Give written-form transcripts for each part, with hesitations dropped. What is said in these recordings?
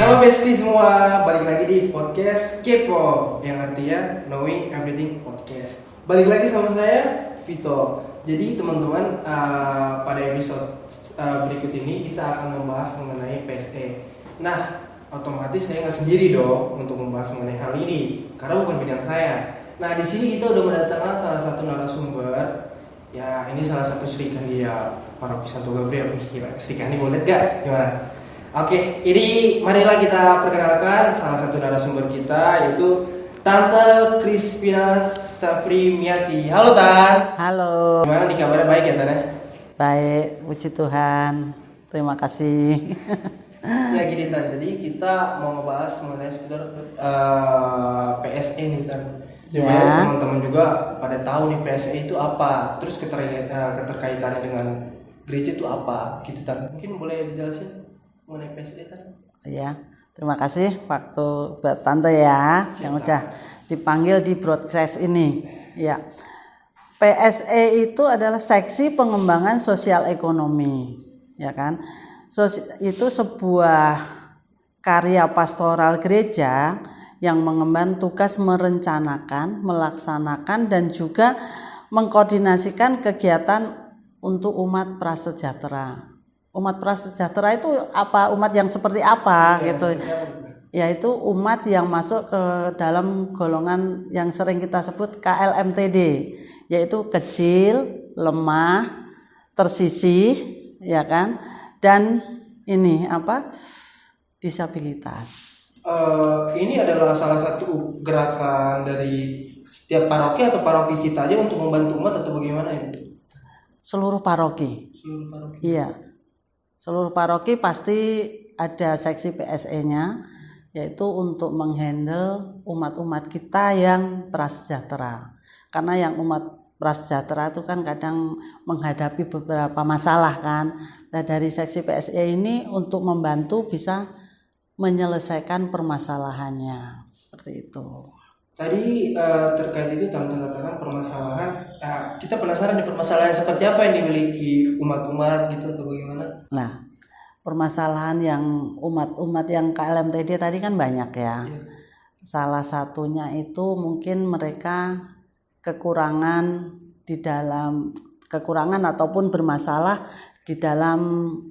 Halo Besti semua, balik lagi di podcast Kepo, yang artinya Knowing Everything Podcast. Balik lagi sama saya, Vito. Jadi teman-teman, pada episode berikut ini kita akan membahas mengenai PSE. Nah, otomatis saya nggak sendiri dong untuk membahas mengenai hal ini, karena bukan bidang saya. Nah, di sini kita udah mendatangkan salah satu narasumber. Ya, ini salah satu Sri Kandia Paroki Santo Gabriel. Sri Kandi boleh gak? Gimana? Oke, ini marilah kita perkenalkan salah satu narasumber kita, yaitu Tante Crispina Safrimiati. Halo Tan. Halo. Gimana nih kabarnya, baik ya Tan ya? Baik, puji Tuhan. Terima kasih. Ya gini Tan, jadi kita mau ngebahas mengenai seputar PSE nih Tan. Supaya teman-teman juga pada tahu nih PSE itu apa, terus keterkaitannya dengan gereja itu apa, gitu Tan. Mungkin boleh dijelasin mengenai PSE Tan? Ya, terima kasih waktu buat Tante ya. Siap, yang udah dipanggil di broadcast ini. Ya, PSE itu adalah seksi pengembangan sosial ekonomi, ya kan? Itu sebuah karya pastoral gereja yang mengemban tugas merencanakan, melaksanakan dan juga mengkoordinasikan kegiatan untuk umat prasejahtera. Umat prasejahtera itu apa? Umat yang seperti apa gitu? Yaitu umat yang masuk ke dalam golongan yang sering kita sebut KLMTD, yaitu kecil, lemah, tersisih, ya kan? Dan ini apa? Disabilitas. Ini adalah salah satu gerakan dari setiap paroki atau paroki kita aja untuk membantu umat atau bagaimana ini? Seluruh paroki. Seluruh paroki. Iya. Seluruh paroki pasti ada seksi PSE-nya, yaitu untuk menghandle umat-umat kita yang prasejahtera. Karena yang umat prasejahtera itu kan kadang menghadapi beberapa masalah kan. Nah, dari seksi PSE ini untuk membantu bisa menyelesaikan permasalahannya, seperti itu. Tadi terkait itu Tante katakan permasalahan, kita penasaran nih permasalahan seperti apa yang dimiliki umat-umat gitu atau bagaimana? Nah, permasalahan yang umat-umat yang KLMTD tadi kan banyak ya. Salah satunya itu mungkin mereka kekurangan ataupun bermasalah di dalam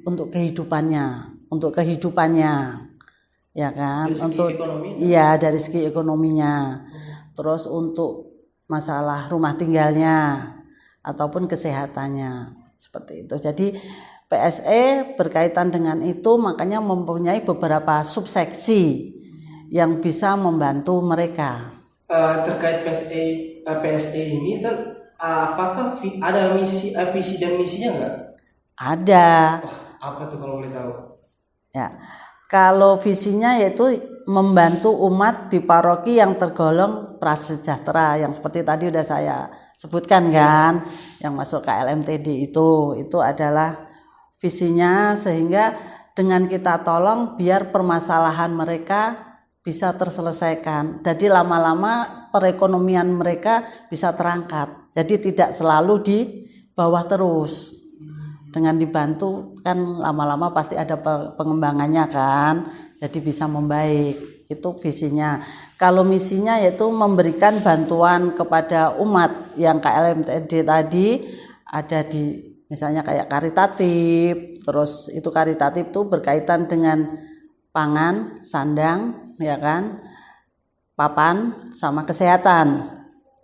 untuk kehidupannya, ya kan? Dari segi untuk ekonomi? Iya, dari segi ekonominya. Terus untuk masalah rumah tinggalnya ataupun kesehatannya, seperti itu. Jadi PSE berkaitan dengan itu, makanya mempunyai beberapa subseksi yang bisa membantu mereka. Terkait PSE ini, apakah ada visi dan misinya nggak? Ada. Apa tuh kalau boleh tahu? Ya, kalau visinya yaitu membantu umat di paroki yang tergolong prasejahtera, yang seperti tadi udah saya sebutkan kan, yang masuk KLMTD itu adalah visinya, sehingga dengan kita tolong biar permasalahan mereka bisa terselesaikan. Jadi lama-lama perekonomian mereka bisa terangkat. Jadi tidak selalu di bawah terus. Dengan dibantu kan lama-lama pasti ada pengembangannya kan. Jadi bisa membaik. Itu visinya. Kalau misinya yaitu memberikan bantuan kepada umat yang KLMTD tadi, ada di misalnya kayak karitatif. Terus itu karitatif itu berkaitan dengan pangan, sandang, ya kan, papan sama kesehatan.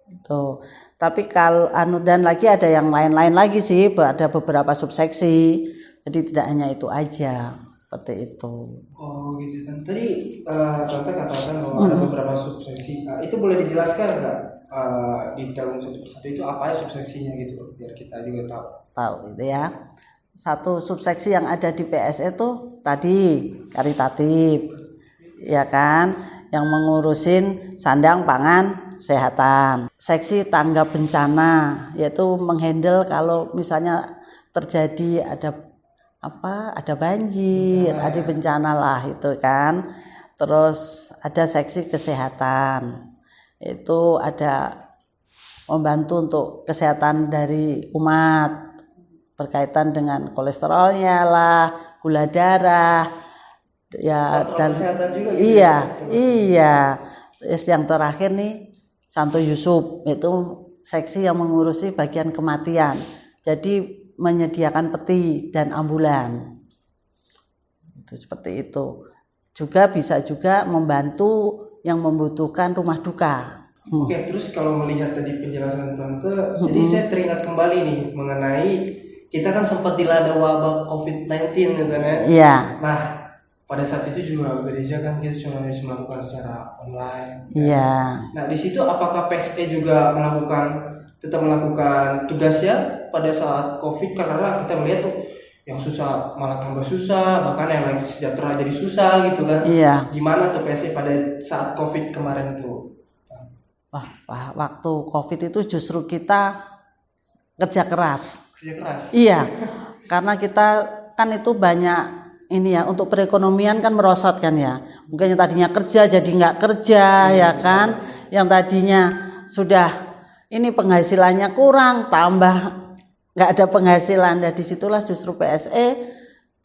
Itu. Tapi kalau dan lagi ada yang lain-lain lagi sih, ada beberapa subseksi. Jadi tidak hanya itu aja, seperti itu. Oh gitu kan. Tadi Tante katakan bahwa ada beberapa subseksi. Itu boleh dijelaskan nggak di dalam satu persatu itu apa ya subseksinya gitu, biar kita juga tahu. Tahu gitu ya. Satu subseksi yang ada di PSE itu tadi karitatif, ya kan, yang mengurusin sandang, pangan, kesehatan. Seksi tanggap bencana, yaitu menghandle kalau misalnya terjadi ada banjir, ada bencana lah itu kan. Terus ada seksi kesehatan, itu ada membantu untuk kesehatan dari umat berkaitan dengan kolesterolnya lah, gula darah, ya. Kontrol Dan kesehatan juga gitu iya, ya? iya. Terus yang terakhir nih Santo Yusuf, itu seksi yang mengurusi bagian kematian. Jadi menyediakan peti dan ambulan. Itu seperti itu. Juga bisa juga membantu yang membutuhkan rumah duka. Oke, terus kalau melihat tadi penjelasan Tante, jadi saya teringat kembali nih mengenai kita kan sempat dilanda wabah COVID-19 gitu kan ya. Iya. Nah, pada saat itu juga gereja kan kita cuma bisa melakukan secara online. Iya. Nah, di situ apakah PSE juga tetap melakukan tugasnya pada saat COVID? Karena kita melihat tuh yang susah malah tambah susah, bahkan yang lagi sejahtera jadi susah gitu kan. Iya. Gimana tuh PSE pada saat COVID kemarin tuh? Wah, waktu COVID itu justru kita kerja keras. Kerja keras. Iya. Karena kita kan itu banyak ini ya, untuk perekonomian kan merosot kan ya. Mungkin yang tadinya kerja jadi nggak kerja ya kan. Yang tadinya sudah ini penghasilannya kurang, tambah nggak ada penghasilan. Dan disitulah justru PSE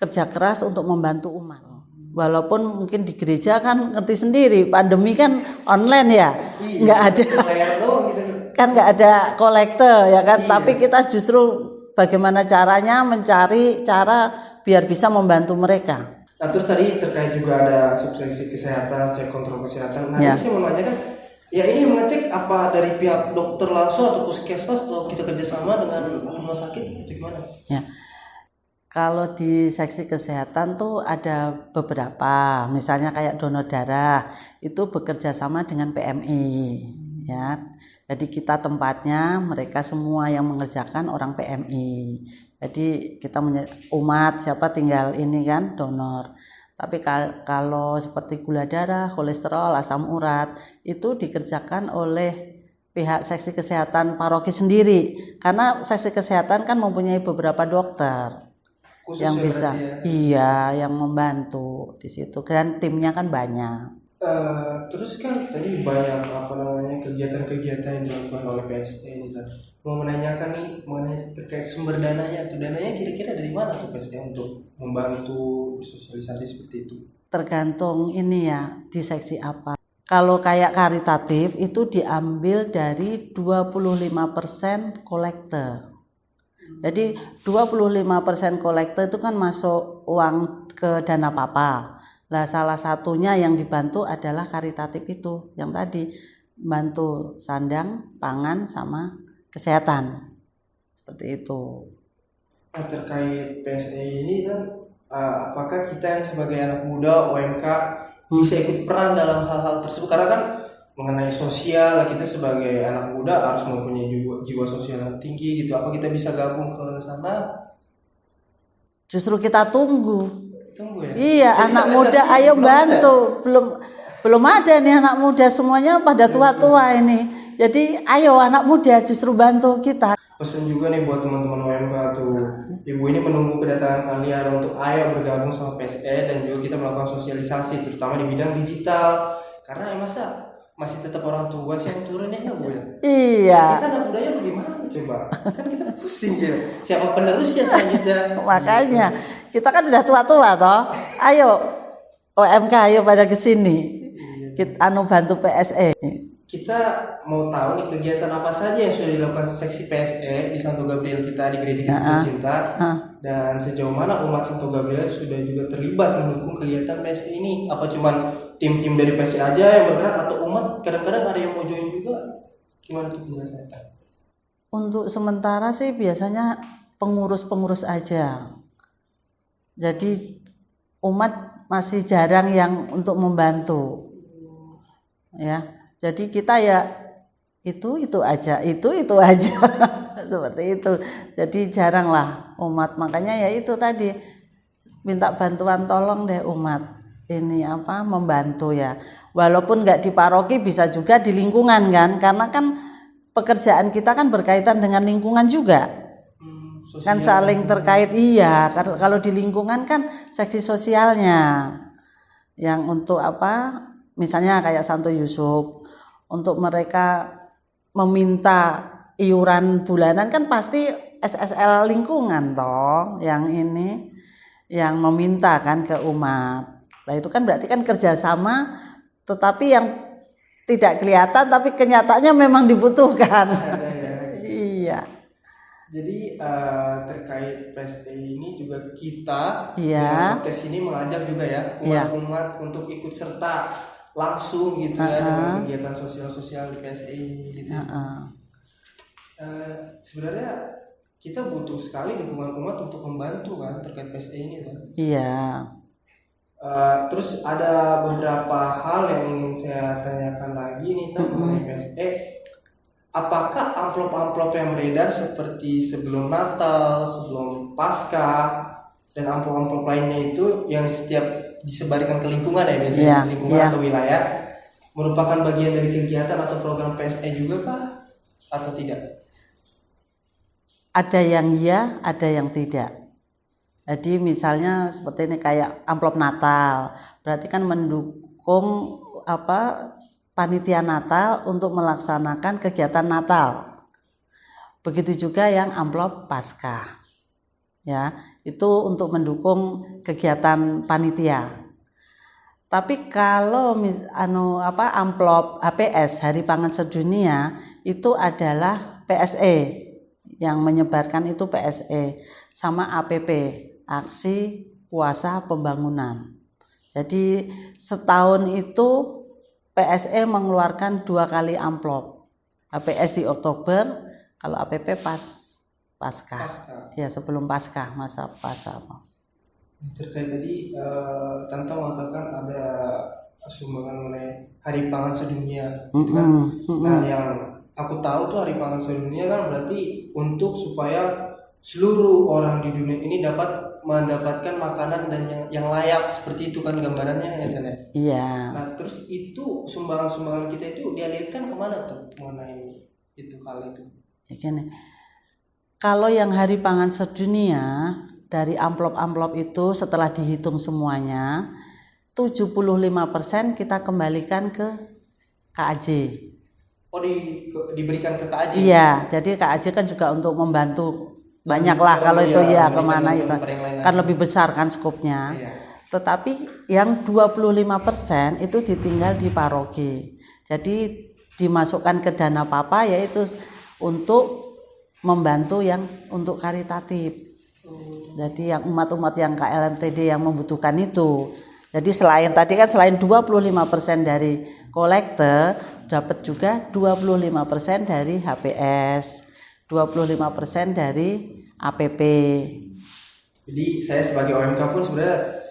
kerja keras untuk membantu umat. Walaupun mungkin di gereja kan ngerti sendiri, pandemi kan online ya, nggak ada, kan nggak ada kolektor ya kan. Tapi kita justru bagaimana caranya mencari cara biar bisa membantu mereka. Nah, terus tadi terkait juga ada subsidi kesehatan, cek kontrol kesehatan. Nah, ini saya mau nanya kan, ya ini mengecek apa dari pihak dokter langsung atau puskesmas atau kita kerjasama dengan rumah sakit atau gimana? Ya. Kalau di seksi kesehatan tuh ada beberapa, misalnya kayak donor darah itu bekerja sama dengan PMI, ya. Jadi kita tempatnya mereka semua yang mengerjakan orang PMI. Jadi kita umat siapa tinggal ini kan donor. Tapi kalau seperti gula darah, kolesterol, asam urat itu dikerjakan oleh pihak seksi kesehatan paroki sendiri. Karena seksi kesehatan kan mempunyai beberapa dokter. Khusus yang bisa, iya, yang membantu di situ. Dan timnya kan banyak. Terus kan tadi banyak kegiatan-kegiatan yang dilakukan oleh PSE ini kan. Mau menanyakan nih mengenai terkait sumber dananya, atau dananya kira-kira dari mana tuh PSE untuk membantu sosialisasi seperti itu? Tergantung ini ya di seksi apa. Kalau kayak karitatif itu diambil dari 25% kolektor. Jadi 25% kolektor itu kan masuk uang ke dana papa. Lah salah satunya yang dibantu adalah karitatif itu, yang tadi bantu sandang, pangan sama kesehatan. Seperti itu. Nah, terkait PSE ini kan apakah kita sebagai anak muda UMK bisa ikut peran dalam hal-hal tersebut? Karena kan mengenai sosial, kita sebagai anak muda harus mempunyai jiwa sosial yang tinggi gitu. Apa kita bisa gabung ke sana? Justru kita tunggu ya? Iya. Jadi anak muda ayo bantu. Belum ada nih anak muda, semuanya pada tua-tua ini. Jadi ayo anak muda justru bantu kita. Pesan juga nih buat teman-teman UMK tuh, ibu ini menunggu kedatangan kalian untuk ayo bergabung sama PSE dan juga kita melakukan sosialisasi terutama di bidang digital. Karena masa masih tetap orang tua sih yang turun ya Bu ya? Iya. Kita anak mudanya bagaimana coba? Kan kita pusing ya. Siapa penerusnya selanjutnya? Makanya kita kan udah tua-tua toh. Ayo OMK ayo pada kesini. Kita bantu PSE. Kita mau tahu nih kegiatan apa saja yang sudah dilakukan seksi PSE di Santo Gabriel kita di Gereja Kita Cinta dan sejauh mana umat Santo Gabriel sudah juga terlibat mendukung kegiatan PSE ini. Apa cuman tim-tim dari PSE aja yang bergerak atau umat kadang-kadang ada yang mau join juga? Gimana tuh penjelasannya? Untuk sementara sih biasanya pengurus-pengurus aja. Jadi umat masih jarang yang untuk membantu. Ya. Jadi kita ya itu aja seperti itu. Jadi jarang lah umat, makanya ya itu tadi minta bantuan, tolong deh umat ini membantu ya. Walaupun nggak di paroki bisa juga di lingkungan kan, karena kan pekerjaan kita kan berkaitan dengan lingkungan juga. Kan saling terkait. Iya, kalau di lingkungan kan seksi sosialnya yang untuk misalnya kayak Santo Yusuf. Untuk mereka meminta iuran bulanan kan pasti SSL lingkungan toh yang meminta kan ke umat. Nah itu kan berarti kan kerjasama, tetapi yang tidak kelihatan tapi kenyataannya memang dibutuhkan. Ada ya. Iya. Jadi terkait PSE ini juga kita Iya. dengan podcast ini mengajak juga ya Iya. umat-umat untuk ikut serta langsung gitu ya dengan kegiatan sosial-sosial di PSE ini gitu. Sebenarnya kita butuh sekali dukungan umat untuk membantu kan terkait PSE ini kan. Iya. Terus ada beberapa hal yang ingin saya tanyakan lagi nih mengenai PSE. Apakah amplop-amplop yang beredar seperti sebelum Natal, sebelum Paskah, dan amplop-amplop lainnya itu yang setiap disebarkan ke lingkungan ya biasanya lingkungan atau wilayah merupakan bagian dari kegiatan atau program PSE juga kah atau tidak? Ada yang iya, ada yang tidak. Jadi misalnya seperti ini kayak amplop Natal, berarti kan mendukung panitia Natal untuk melaksanakan kegiatan Natal. Begitu juga yang amplop Paskah. Ya, itu untuk mendukung kegiatan panitia. Tapi kalau amplop HPS Hari Pangan Sedunia itu adalah PSE. Yang menyebarkan itu PSE sama APP, Aksi Puasa Pembangunan. Jadi setahun itu PSE mengeluarkan 2 kali amplop. HPS di Oktober, kalau APP Paskah. Ya, sebelum Paskah, masa puasa. Terkait tadi Tante mengatakan ada sumbangan mengenai Hari Pangan Sedunia gitu kan. Nah, yang aku tahu tuh Hari Pangan Sedunia kan berarti untuk supaya seluruh orang di dunia ini dapat mendapatkan makanan dan yang layak, seperti itu kan gambarannya ya Tante. Iya. Nah terus itu sumbangan-sumbangan kita itu dialirkan kemana tuh mengenai itu hal itu? Ya, gini. Kalau yang Hari Pangan Sedunia dari amplop-amplop itu setelah dihitung semuanya 75% kita kembalikan ke KAJ. Oh diberikan ke KAJ? Iya, jadi KAJ kan juga untuk membantu banyak lah kalau itu ya kemana itu kan lebih besar kan skopnya. Iya. Tetapi yang 25% itu ditinggal di paroki. Jadi dimasukkan ke dana papa yaitu untuk membantu yang untuk karitatif. Jadi yang umat-umat yang KLMTD yang membutuhkan itu. Jadi selain 25% dari kolektor, dapat juga 25% dari HPS, 25% dari APP. Jadi saya sebagai OMK pun sebenarnya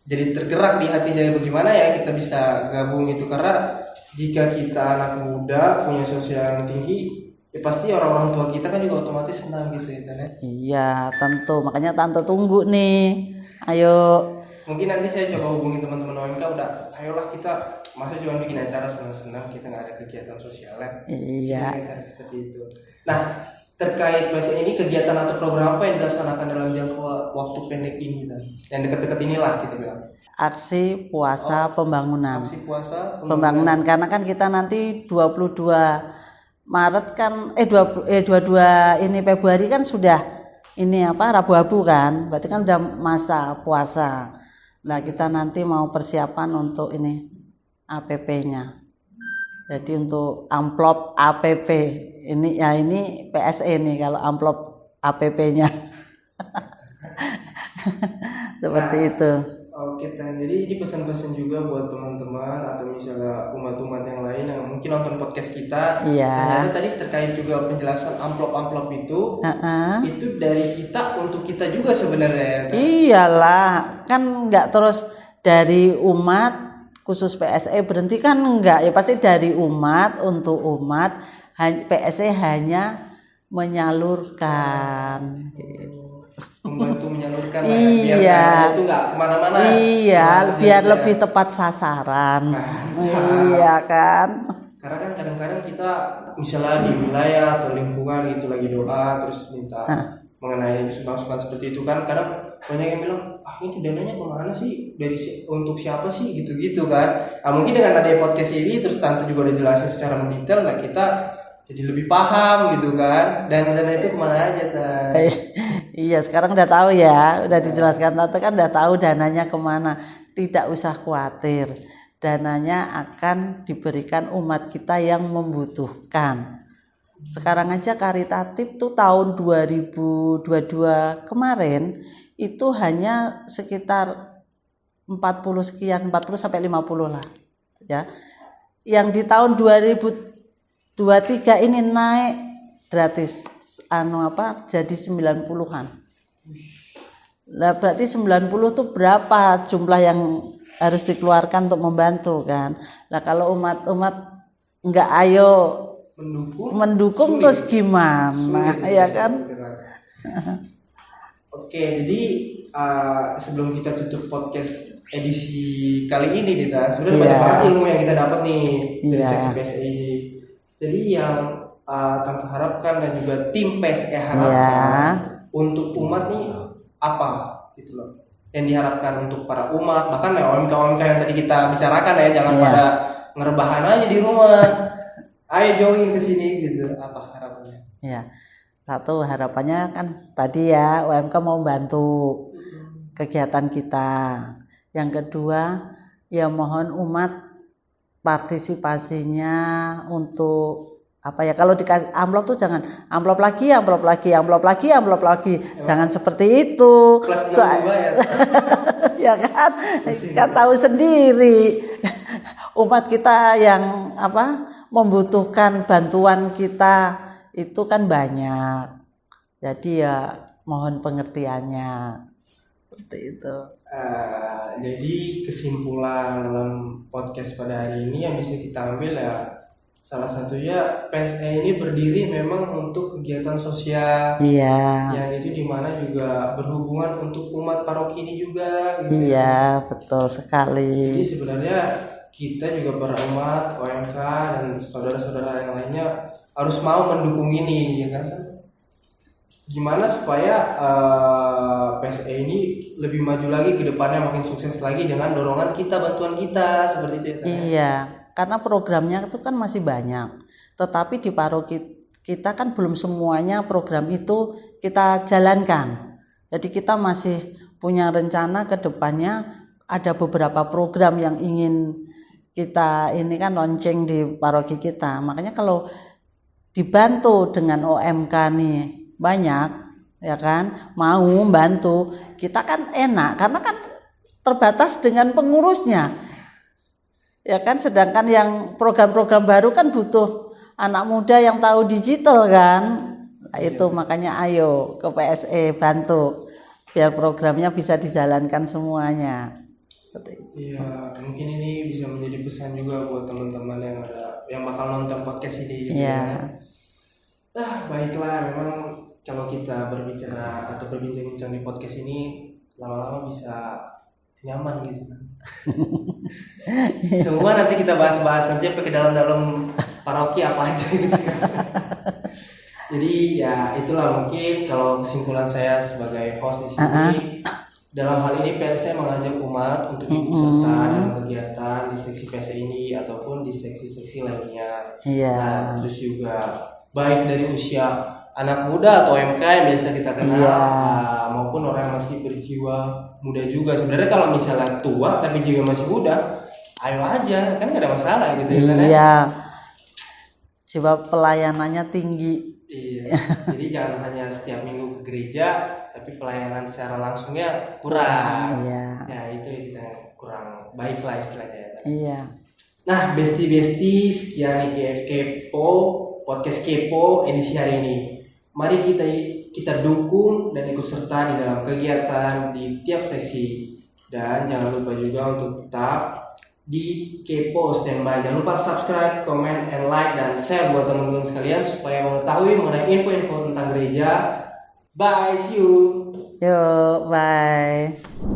jadi tergerak di hatinya bagaimana ya kita bisa gabung itu, karena jika kita anak muda punya sosial yang tinggi, ya pasti orang-orang tua kita kan juga otomatis senang gitu ya Tante. Iya tentu, makanya Tante tunggu nih, ayo. Mungkin nanti saya coba hubungi teman-teman OMK, udah ayolah kita, masa cuma bikin acara senang-senang, kita nggak ada kegiatan sosialnya. Iya. Acara seperti itu. Nah terkait PSE ini, kegiatan atau program apa yang dilaksanakan dalam jangka waktu pendek ini dan yang dekat-dekat inilah kita bilang? Aksi Puasa Pembangunan. Aksi Puasa Pembangunan karena kan kita nanti 22 Maret kan 22 ini Februari kan sudah ini Rabu-Rabu kan, berarti kan udah masa puasa. Nah kita nanti mau persiapan untuk ini APP-nya. Jadi untuk amplop APP ini PSE nih kalau amplop APP-nya. Seperti itu. Oke, jadi ini pesan-pesan juga buat teman-teman atau misalnya umat-umat yang lain yang mungkin nonton podcast kita. Iya. Ternyata tadi terkait juga penjelasan amplop-amplop itu dari kita untuk kita juga sebenarnya. Iyalah, kan nggak terus dari umat khusus PSE berhenti kan enggak, ya pasti dari umat untuk umat. PSE hanya menyalurkan. Membantu menyalurkan biar itu nggak kemana-mana. Iya, biar lebih tepat sasaran. Iya kan. Karena kan kadang-kadang kita misalnya di wilayah atau lingkungan gitu lagi doa terus minta mengenai sumbangan seperti itu kan, kadang banyak yang bilang ini dananya kemana sih, untuk siapa sih gitu-gitu kan. Nah, mungkin dengan ada podcast ini terus Tante juga udah jelasin secara mendetail, lah kita jadi lebih paham gitu kan, dan dana itu kemana aja Tante. Iya sekarang udah tahu ya, udah dijelaskan Tante kan udah tahu dananya kemana. tidak usah khawatir. Dananya akan diberikan umat kita yang membutuhkan. Sekarang aja karitatif tuh tahun 2022 kemarin itu hanya sekitar 40 sekian, 40 sampai 50 lah. Ya. Yang di tahun 2023 ini naik gratis jadi 90-an. Lah berarti 90 tuh berapa jumlah yang harus dikeluarkan untuk membantu kan? Lah kalau umat-umat enggak ayo mendukung terus gimana? Ya kan? Oke, jadi sebelum kita tutup podcast edisi kali ini Dita, sebenarnya banyak banget ilmu yang kita dapat nih dari seksi PSE ini. Jadi yang Tante harapkan dan juga tim PSE harapkan untuk umat nih apa gitu loh yang diharapkan untuk para umat, bahkan ya OMK yang tadi kita bicarakan ya, jangan pada ngerebahan aja di rumah, ayo join ke sini gitu. Apa harapannya? Ya, satu harapannya kan tadi ya UMK mau bantu kegiatan kita. Yang kedua ya mohon umat partisipasinya untuk apa ya, kalau dikasih amplop tuh jangan amplop lagi, jangan seperti itu. Ya kan, kan tahu sendiri umat kita yang membutuhkan bantuan kita itu kan banyak. Jadi ya mohon pengertiannya seperti itu. Jadi kesimpulan dalam podcast pada hari ini yang bisa kita ambil ya, salah satunya PSE ini berdiri memang untuk kegiatan sosial. Iya. Yang itu dimana juga berhubungan untuk umat paroki ini juga. Gitu. Iya, betul sekali. Jadi sebenarnya kita juga para umat, OMK dan saudara-saudara yang lainnya harus mau mendukung ini, ya kan? Gimana supaya PSE ini lebih maju lagi ke depannya, makin sukses lagi dengan dorongan kita, bantuan kita, seperti itu ya kan? Iya. Karena programnya itu kan masih banyak, tetapi di paroki kita kan belum semuanya program itu kita jalankan. Jadi kita masih punya rencana ke depannya ada beberapa program yang ingin kita ini kan launching di paroki kita. Makanya kalau dibantu dengan OMK nih banyak, ya kan, mau membantu kita kan enak karena kan terbatas dengan pengurusnya. Ya kan, sedangkan yang program-program baru kan butuh anak muda yang tahu digital kan. Nah, itu makanya ayo ke PSE bantu biar programnya bisa dijalankan semuanya. Iya, mungkin ini bisa menjadi pesan juga buat teman-teman yang bakal nonton podcast ini. Iya. Baiklah, memang kalau kita berbicara atau berbincang-bincang di podcast ini lama-lama bisa nyaman gitu kan. Semua nanti kita bahas-bahas nanti pakai dalam paroki apa aja gitu kan. Jadi ya itulah mungkin kalau kesimpulan saya sebagai host di sini. Dalam hal ini PSE mengajak umat untuk ikut serta dalam kegiatan di seksi PSE ini ataupun di seksi-seksi lainnya. Nah, terus juga baik dari usia anak muda atau OMK yang biasa kita kenal maupun orang yang masih berjiwa muda juga. Sebenarnya kalau misalnya tua tapi jiwa masih muda, ayo aja, kan gak ada masalah gitu ya kan. Iya. Jiwa pelayanannya tinggi. Iya. Jadi jangan hanya setiap minggu ke gereja tapi pelayanan secara langsungnya kurang. Iya. Ya itu yang kita kurang baik lah istilahnya. Iya. Nah, besti-besti sekian Kepo, podcast Kepo edisi hari ini. Mari kita dukung dan ikut serta di dalam kegiatan di tiap seksi. Dan jangan lupa juga untuk tetap di Kepo standby. Jangan lupa subscribe, comment, and like, dan share buat teman-teman sekalian supaya mengetahui mengenai info-info tentang gereja. Bye, see you. Yuk, bye.